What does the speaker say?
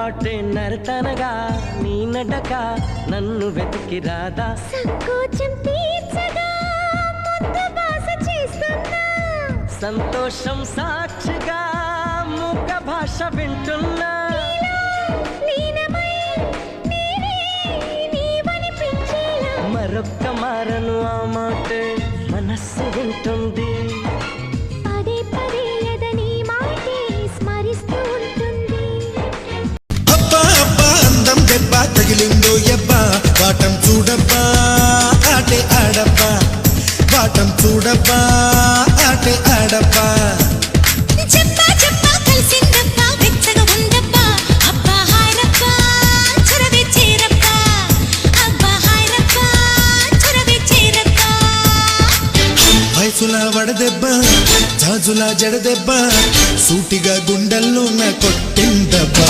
మాటే నరతనగా నీ నడక నన్ను వెతికి రాదా సంకోచం తీర్చగా ముద్దు బాస చేస్తున్నా సంతోషం సాక్షిగా మూక భాష వింటున్నా లీనమై నేనే నీవనిపించేలా మరొక్క మారను ఆ మాటే మనస్సు వింటుంది పదే పదే ఎదని మాటే స్మరిస్తూ ఉంటుంది అబ్బా అబ్బా అందం దెబ్బ తగిలిందో ఎబ్బా వాటం చూడబ్బా ఆటే ఆడబ్బా వాటం చూడబ్బా ఆటే ఆడబ్బా చెప్పా చెప్పా కలిసిందబ్బా వెచ్చగా ఉందబ్బా అబ్బా హాయరబ్బా చొరవే చేరబ్బా అబ్బా హాయరబ్బా చొరవే చేరబ్బా వయసులా వడదెబ్బ జాజులా జడదెబ్బ సూటిగా గుండెల్లో నా కొట్టిందబ్బా